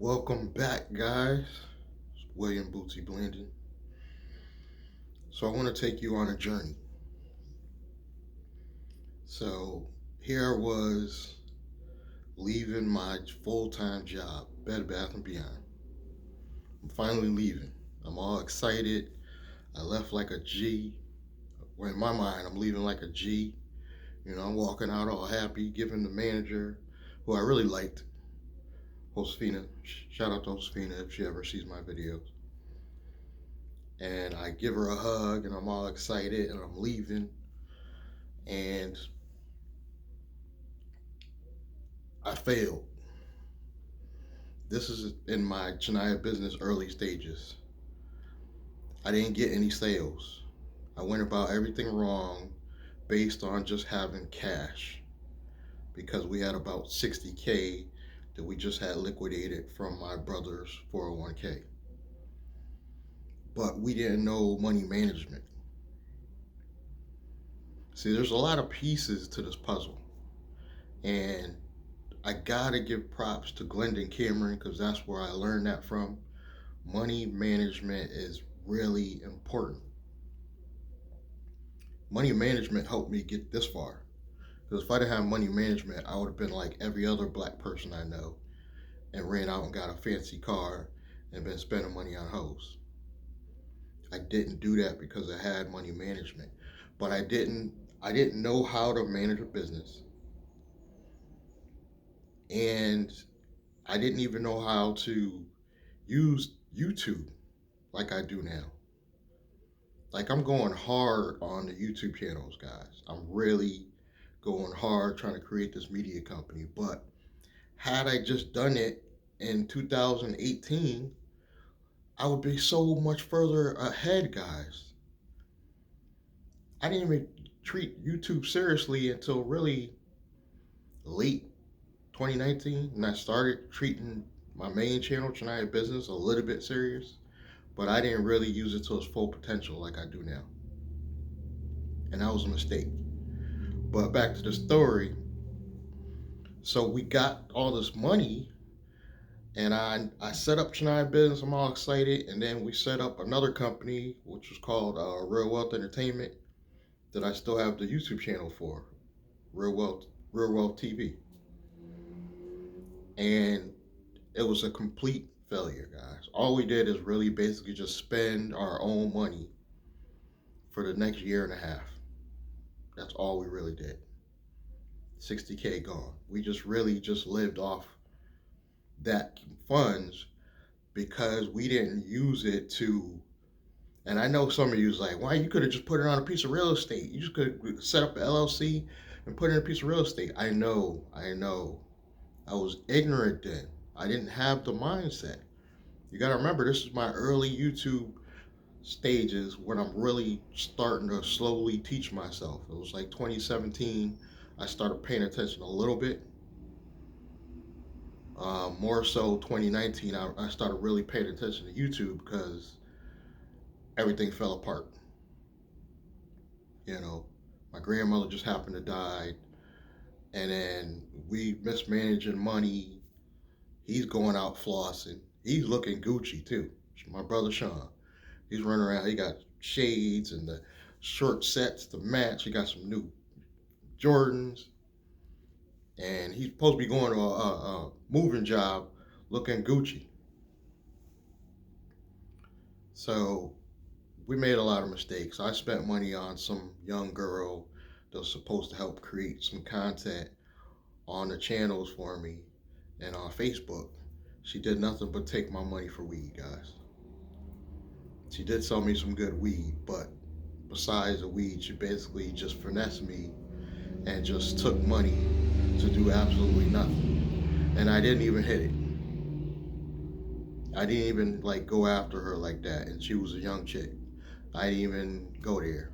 Welcome back, guys. It's William Bootsy Blandon. So, I want to take you on a journey. So, here I was leaving my full time job, Bed Bath and Beyond. I'm finally leaving. I'm all excited. I left like a G. Well, in my mind, I'm leaving like a G. I'm walking out all happy, giving the manager, who I really liked, Josefina. Shout out to Josefina if she ever sees my videos. And I give her a hug and I'm all excited and I'm leaving. And I failed. This is in my Chennai business early stages. I didn't get any sales. I went about everything wrong based on just having cash because we had about 60K that we just had liquidated from my brother's 401k. But we didn't know money management. See, there's a lot of pieces to this puzzle. And I gotta give props to Glendon Cameron because that's where I learned that from. Money management is really important. Money management helped me get this far. Because if I didn't have money management, I would have been like every other black person I know and ran out and got a fancy car and been spending money on hoes. I didn't do that because I had money management. But I didn't know how to manage a business. And I didn't even know how to use YouTube like I do now. Like I'm going hard on the YouTube channels, guys. I'm really going hard trying to create this media company. But had I just done it in 2018, I would be so much further ahead, guys. I didn't even treat YouTube seriously until really late 2019 when I started treating my main channel, Chennai Business, a little bit serious. But I didn't really use it to its full potential like I do now. And that was a mistake. But back to the story. So we got all this money, and I set up Chennai Business. I'm all excited, and then we set up another company, which was called Real Wealth Entertainment, that I still have the YouTube channel for, Real Wealth TV, and it was a complete failure, guys. All we did is really basically just spend our own money for the next year and a half. That's all we really did. 60K gone. We just really just lived off that funds because we didn't use it to. And I know some of you is like, why you could have just put it on a piece of real estate. You just could set up an LLC and put it in a piece of real estate. I know. I was ignorant then. I didn't have the mindset. You got to remember, this is my early YouTube stages when I'm really starting to slowly teach myself. It was like 2017. I started paying attention a little bit. More so 2019, I started really paying attention to YouTube because everything fell apart. You know, my grandmother just happened to die, and then we mismanaging money. He's going out flossing. He's looking Gucci too. My brother Sean. He's running around. He got shades and the short sets to match. He got some new Jordans, and he's supposed to be going to a moving job looking Gucci. So we made a lot of mistakes. I spent money on some young girl that was supposed to help create some content on the channels for me and on Facebook. She did nothing but take my money for weed, guys. She did sell me some good weed, but besides the weed, she basically just finessed me and just took money to do absolutely nothing. And I didn't even hit it. I didn't even like go after her like that, and she was a young chick. I didn't even go there.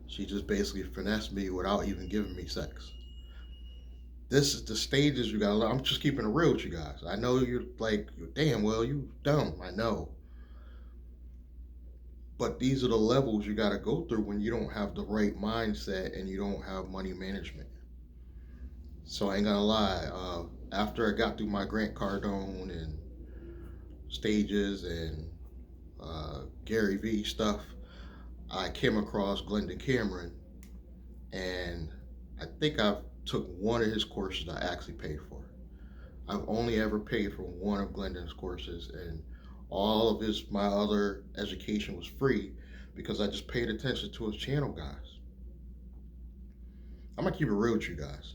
She just basically finessed me without even giving me sex. This is the stages you gotta learn. I'm just keeping it real with you guys. I know you're like, damn, well, you dumb. I know. But these are the levels you gotta go through when you don't have the right mindset and you don't have money management. So I ain't gonna lie. After I got through my Grant Cardone and stages and Gary V stuff, I came across Glendon Cameron, and I think I took one of his courses I actually paid for. I've only ever paid for one of Glendon's courses, and all of my other education was free because I just paid attention to his channel, guys. I'm gonna keep it real with you guys.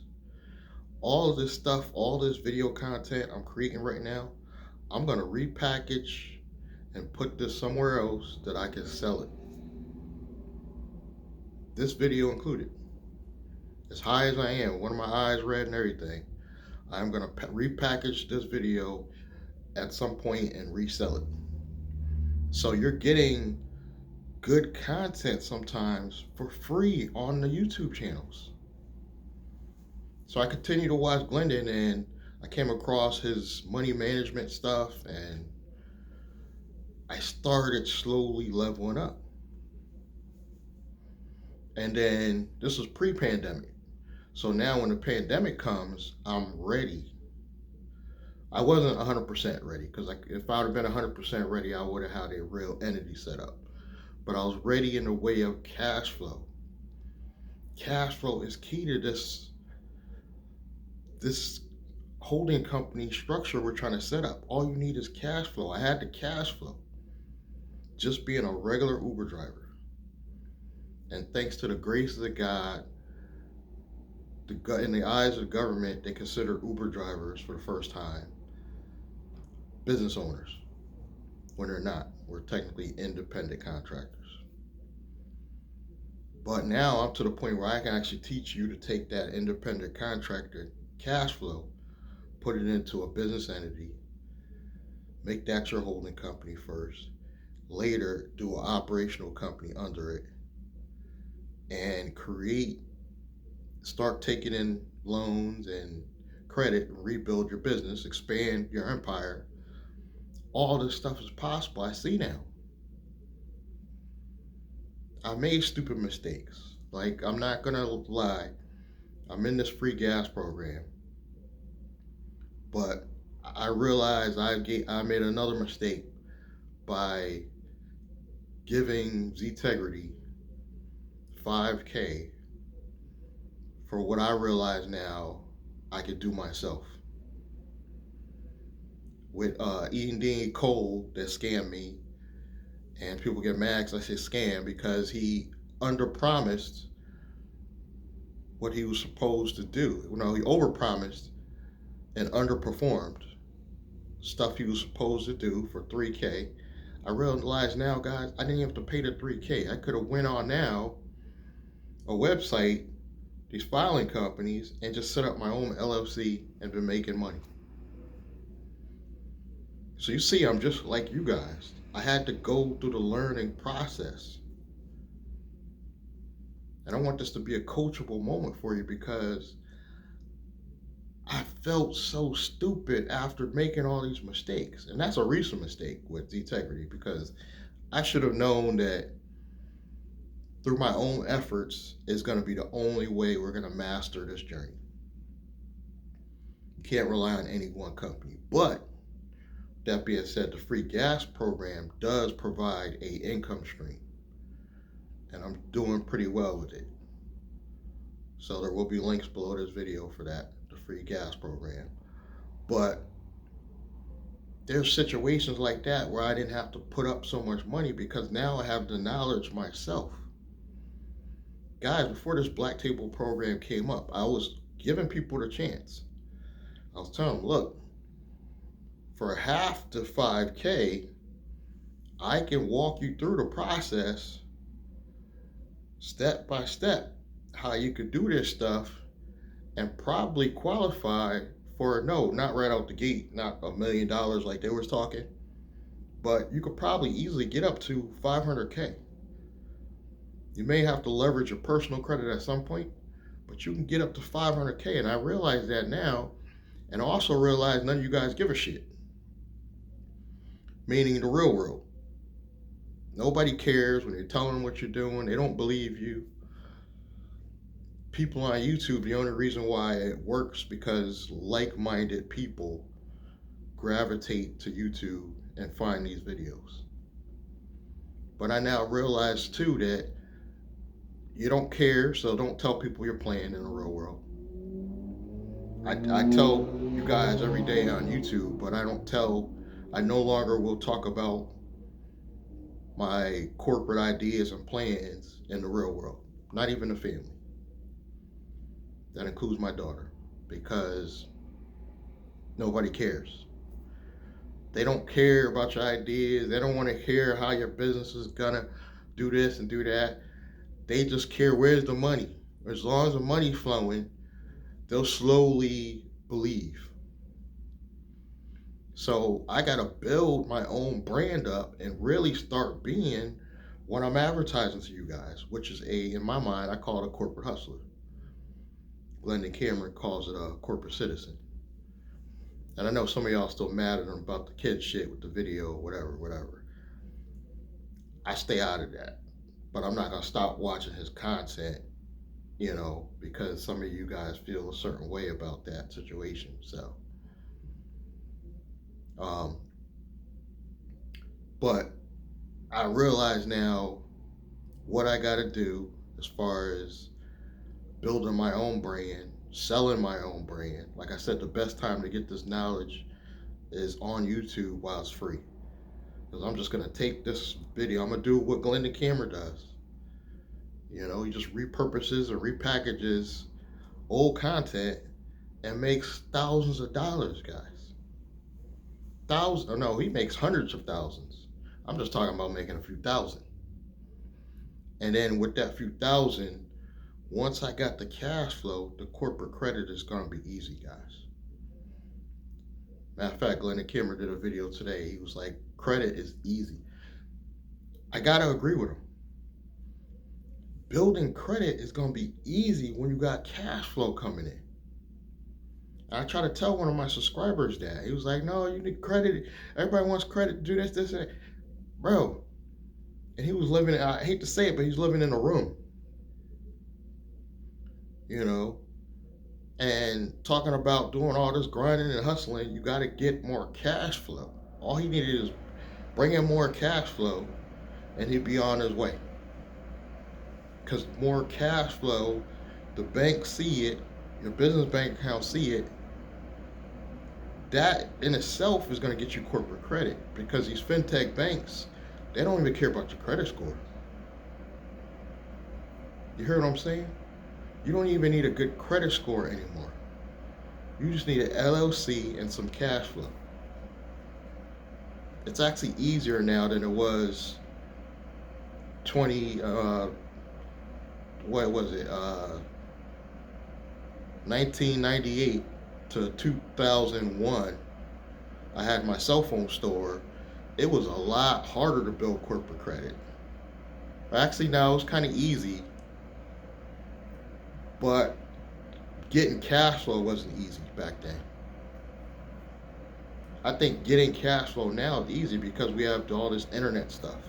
All of this stuff, all this video content I'm creating right now, I'm gonna repackage and put this somewhere else that I can sell it. This video included. As high as I am, one of my eyes red and everything, I'm gonna repackage this video at some point and resell it. So you're getting good content sometimes for free on the YouTube channels. So I continued to watch Glendon, and I came across his money management stuff, and I started slowly leveling up. And then this was pre-pandemic. So now when the pandemic comes, I'm ready. I wasn't 100% ready, because if I would have been 100% ready, I would have had a real entity set up. But I was ready in the way of cash flow. Cash flow is key to this holding company structure we're trying to set up. All you need is cash flow. I had the cash flow just being a regular Uber driver. And thanks to the grace of God, in the eyes of the government, they consider Uber drivers for the first time business owners, when they're not. We're technically independent contractors. But now I'm to the point where I can actually teach you to take that independent contractor cash flow, put it into a business entity, make that your holding company first, later do an operational company under it, and start taking in loans and credit and rebuild your business, expand your empire. All this stuff is possible. I see now. I made stupid mistakes. Like, I'm not gonna lie, I'm in this free gas program, but I realized I made another mistake by giving Ztegrity $5K for what I realize now I could do myself. With E&D Cole that scammed me, and people get mad because I say scam, because he underpromised what he was supposed to do. He overpromised and underperformed stuff he was supposed to do for $3K. I realize now, guys, I didn't even have to pay the $3K. I could have went on now a website, these filing companies, and just set up my own LLC and been making money. So you see, I'm just like you guys. I had to go through the learning process. And I want this to be a coachable moment for you, because I felt so stupid after making all these mistakes. And that's a recent mistake with Ztegrity, because I should have known that through my own efforts is going to be the only way we're going to master this journey. You can't rely on any one company. But that being said, the free gas program does provide a income stream, and I'm doing pretty well with it. So there will be links below this video for that, the free gas program. But there's situations like that where I didn't have to put up so much money, because now I have the knowledge myself. Guys, before this Black Table program came up, I was giving people the chance. I was telling them, look, for half the 5K, I can walk you through the process step by step, how you could do this stuff and probably qualify for, no, not right out the gate, not $1 million like they was talking, but you could probably easily get up to 500K. You may have to leverage your personal credit at some point, but you can get up to 500K. And I realize that now, and also realize none of you guys give a shit. Meaning the real world. Nobody cares when you're telling them what you're doing. They don't believe you. People on YouTube, the only reason why it works because like-minded people gravitate to YouTube and find these videos. But I now realize too that you don't care, so don't tell people you're playing in the real world. I tell you guys every day on YouTube, but I no longer will talk about my corporate ideas and plans in the real world, not even the family. That includes my daughter, because nobody cares. They don't care about your ideas. They don't want to hear how your business is gonna do this and do that. They just care where's the money. As long as the money's flowing, they'll slowly believe. So I gotta build my own brand up and really start being what I'm advertising to you guys, which is in my mind, I call it a corporate hustler. Glendon Cameron calls it a corporate citizen. And I know some of y'all still mad at him about the kid shit with the video, whatever. I stay out of that. But I'm not gonna stop watching his content, because some of you guys feel a certain way about that situation. So but I realize now what I gotta do as far as building my own brand, selling my own brand. Like I said, the best time to get this knowledge is on YouTube while it's free. Because I'm just gonna take this video, I'm gonna do what Glendon Cameron does. He just repurposes or repackages old content and makes thousands of dollars, guys. He makes hundreds of thousands. I'm just talking about making a few thousand. And then with that few thousand, once I got the cash flow, the corporate credit is gonna be easy, guys. Matter of fact, Glendon Cameron did a video today. He was like, credit is easy. I gotta agree with him. Building credit is gonna be easy when you got cash flow coming in. And I try to tell one of my subscribers that. He was like, no, you need credit. Everybody wants credit to do this, and that. Bro. And he was living, I hate to say it, but he's living in a room. And talking about doing all this grinding and hustling, you got to get more cash flow. All he needed is bring in more cash flow and he'd be on his way. Because more cash flow, the bank see it, your business bank account see it, that in itself is going to get you corporate credit, because these fintech banks, they don't even care about your credit score. You hear what I'm saying? You don't even need a good credit score anymore. You just need an LLC and some cash flow. It's actually easier now than it was 1998 to 2001. I had my cell phone store. It was a lot harder to build corporate credit. Actually, now it's kind of easy, but getting cash flow wasn't easy back then. I think getting cash flow now is easy because we have all this internet stuff.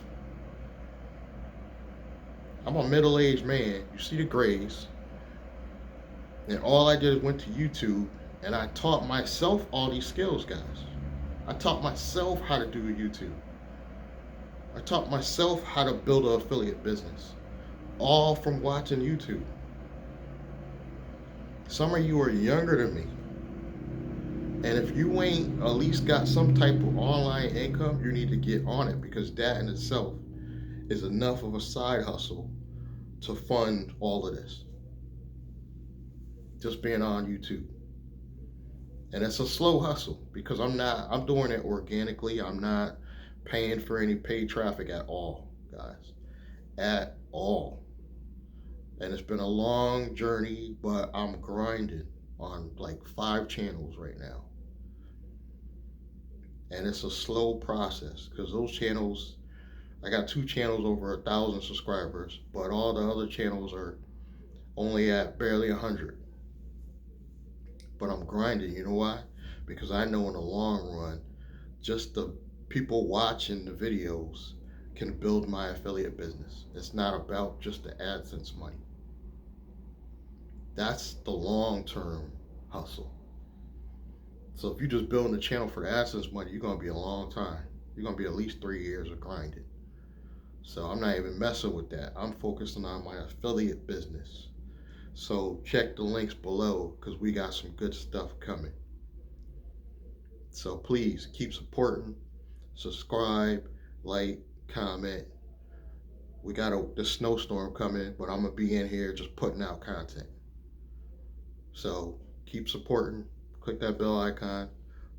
I'm a middle-aged man. You see the grays. And all I did is went to YouTube and I taught myself all these skills, guys. I taught myself how to do YouTube. I taught myself how to build an affiliate business. All from watching YouTube. Some of you are younger than me. And if you ain't at least got some type of online income, you need to get on it, because that in itself is enough of a side hustle to fund all of this. Just being on YouTube. And it's a slow hustle, because I'm doing it organically. I'm not paying for any paid traffic at all, guys. At all. And it's been a long journey, but I'm grinding on like 5 channels right now. And it's a slow process, because those channels, I got 2 channels over 1,000 subscribers, but all the other channels are only at barely 100. But I'm grinding. You know why? Because I know in the long run, just the people watching the videos can build my affiliate business. It's not about just the AdSense money. That's the long-term hustle. So if you're just building a channel for the AdSense money, you're going to be a long time. You're gonna be at least 3 years of grinding. So I'm not even messing with that. I'm focusing on my affiliate business. So check the links below because we got some good stuff coming. So please keep supporting, subscribe, like, comment. We got the snowstorm coming, but I'm gonna be in here just putting out content. So keep supporting. Click that bell icon,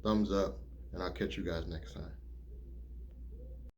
thumbs up, and I'll catch you guys next time.